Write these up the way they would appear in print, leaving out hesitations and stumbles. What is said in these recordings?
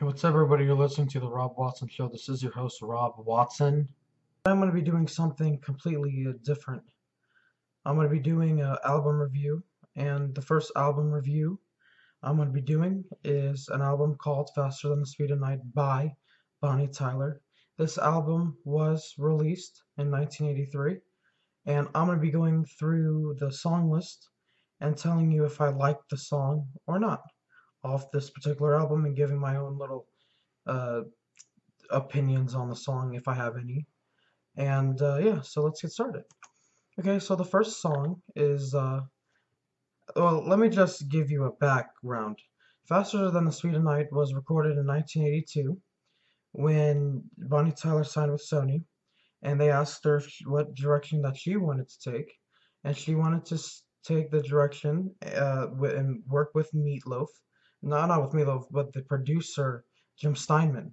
Hey, what's up, everybody? You're listening to The Rob Watson Show. This is your host, Rob Watson. I'm going to be doing something completely different. I'm going to be doing an album review, and the first album review I'm going to be doing is an album called Faster Than the Speed of Night by Bonnie Tyler. This album was released in 1983, and I'm going to be going through the song list and telling you if I like the song or not off this particular album and giving my own little uh, opinions on the song if I have any. And yeah, so let's get started. Okay, so the first song is, well, let me just give you a background. Faster Than the Speed of Night was recorded in 1982 when Bonnie Tyler signed with Sony, and they asked her what direction that she wanted to take, and she wanted to take the direction and work with Meatloaf. No, not with Meatloaf, but the producer, Jim Steinman,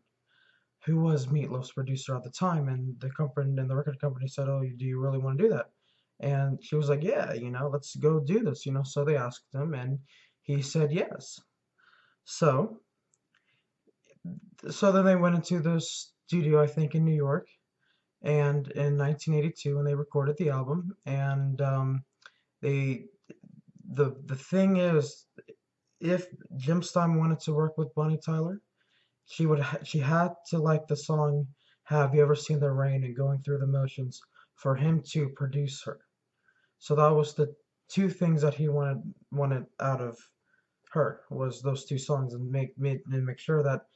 who was Meatloaf's producer at the time, and the company and the record company said, "Oh, do you really want to do that?" And she was like, "Yeah, let's go do this." So they asked him, and he said yes. So, so then they went into the studio, I think, in New York, and in 1982, and they recorded the album. And they, the thing is, if Jim Stein wanted to work with Bonnie Tyler, she had to like the song "Have You Ever Seen the Rain" and Going Through the Motions for him to produce her. So that was the two things that he wanted out of her, was those two songs, and make sure that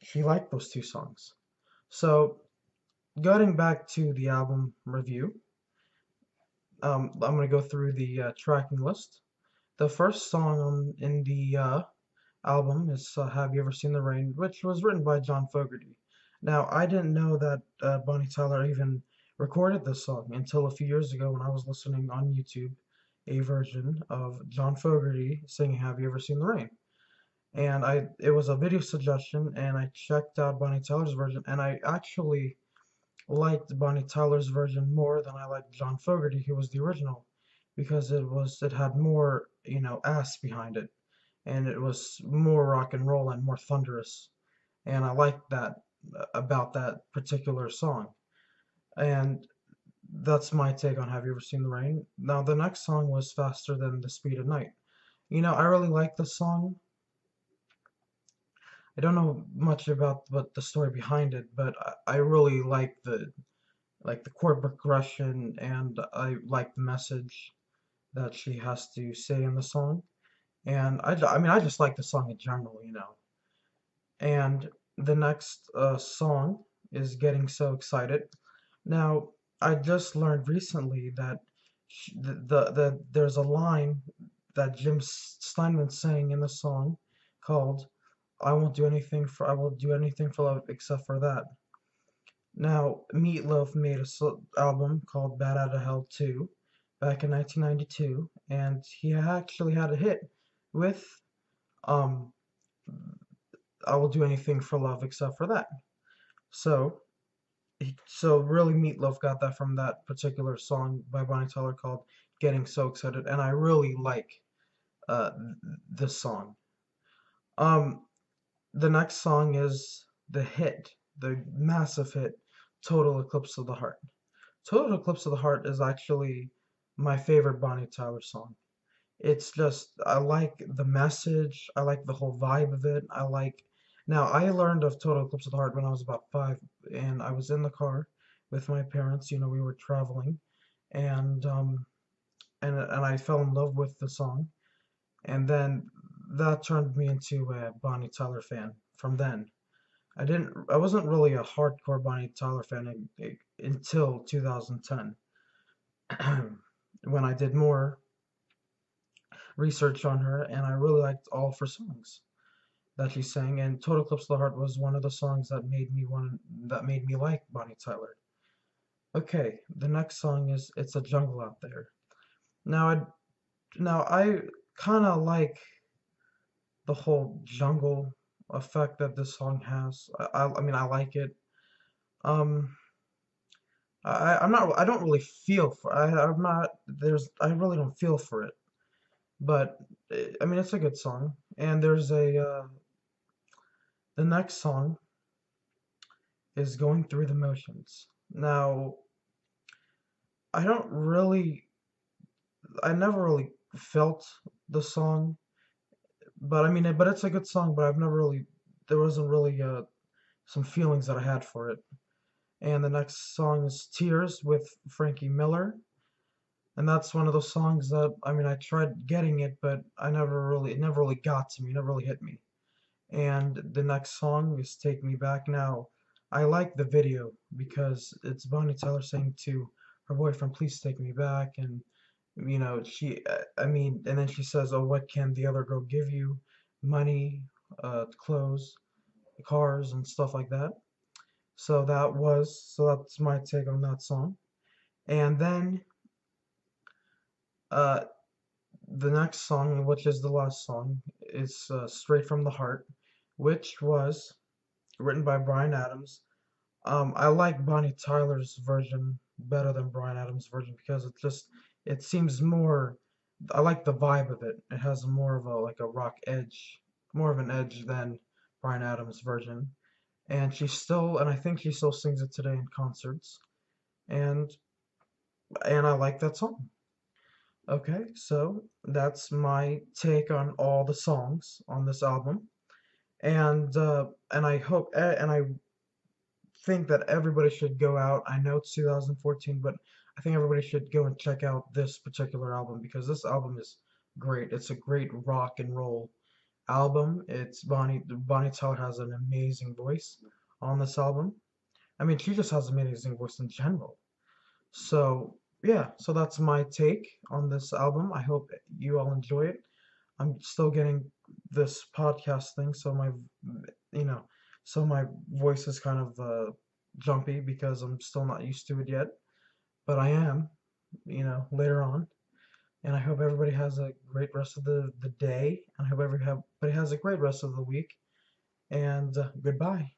she liked those two songs. So getting back to the album review, I'm gonna go through the tracking list. The first song in the album is "Have You Ever Seen the Rain," which was written by John Fogerty. Now, I didn't know that Bonnie Tyler even recorded this song until a few years ago when I was listening on YouTube a version of John Fogerty singing "Have You Ever Seen the Rain?" And it was a video suggestion, and I checked out Bonnie Tyler's version, and I actually liked Bonnie Tyler's version more than I liked John Fogerty, who was the original, because it had more, ass behind it, and it was more rock and roll and more thunderous, and I liked that about that particular song. And that's my take on "Have You Ever Seen the Rain?" Now, the next song was "Faster Than the Speed of Night." I really like the song. I don't know much about what the story behind it, but I really like the chord progression, and I like the message that she has to say in the song. And I mean, I just like the song in general. And the next song is "Getting So Excited." Now, I just learned recently that there's a line that Jim Steinman sang in the song called I will do anything for love except for that." Now, Meatloaf made a album called "Bad Out of Hell 2" back in 1992, and he actually had a hit with um, "I Will Do Anything for Love Except for That." So, so really, Meatloaf got that from that particular song by Bonnie Tyler called "Getting So Excited," and I really like uh, this song. Um, the next song is the massive hit, "Total Eclipse of the Heart." "Total Eclipse of the Heart" is actually my favorite Bonnie Tyler song. It's just, I like the message, I like the whole vibe of it. Now, I learned of "Total Eclipse of the Heart" when I was about 5, and I was in the car with my parents. We were traveling, and and I fell in love with the song, and then that turned me into a Bonnie Tyler fan from then. I wasn't really a hardcore Bonnie Tyler fan until 2010, when I did more research on her, and I really liked all of her songs that she sang, and "Total Eclipse of the Heart" was one of the songs that made me like Bonnie Tyler. Okay, the next song is "It's a Jungle Out There." Now I kind of like the whole jungle effect that this song has. I mean, I like it. Um, I don't really feel for I'm not there's I really don't feel for it, but I mean, it's a good song, and The next song is Going Through the Motions. Now, I don't really, I never really felt the song, but I mean, but it's a good song, but I've never really, there wasn't really some feelings that I had for it. And the next song is Tears with Frankie Miller. And that's one of those songs that, I mean, I tried getting it, but it never really got to me, never really hit me. And the next song is Take Me Back. Now, I like the video because it's Bonnie Tyler saying to her boyfriend, please take me back. And, I mean, and then she says, oh, what can the other girl give you? Money, clothes, cars, and stuff like that. So that's my take on that song. And then, uh, the next song, which is the last song, is Straight from the Heart, which was written by Bryan Adams. I like Bonnie Tyler's version better than Bryan Adams' version because it seems more. I like the vibe of it. It has more of a like a rock edge, more of an edge than Bryan Adams' version. And I think she still sings it today in concerts. And and I like that song. Okay, so that's my take on all the songs on this album. And I think that everybody should go out. I know it's 2014, but I think everybody should go and check out this particular album because this album is great. It's a great rock and roll album. It's Bonnie Tyler has an amazing voice on this album. I mean, she just has an amazing voice in general. So, yeah, so that's my take on this album. I hope you all enjoy it. I'm still getting this podcast thing, you know, so my voice is kind of jumpy because I'm still not used to it yet, but I am, later on. And I hope everybody has a great rest of the day. And I hope everybody has a great rest of the week. And goodbye.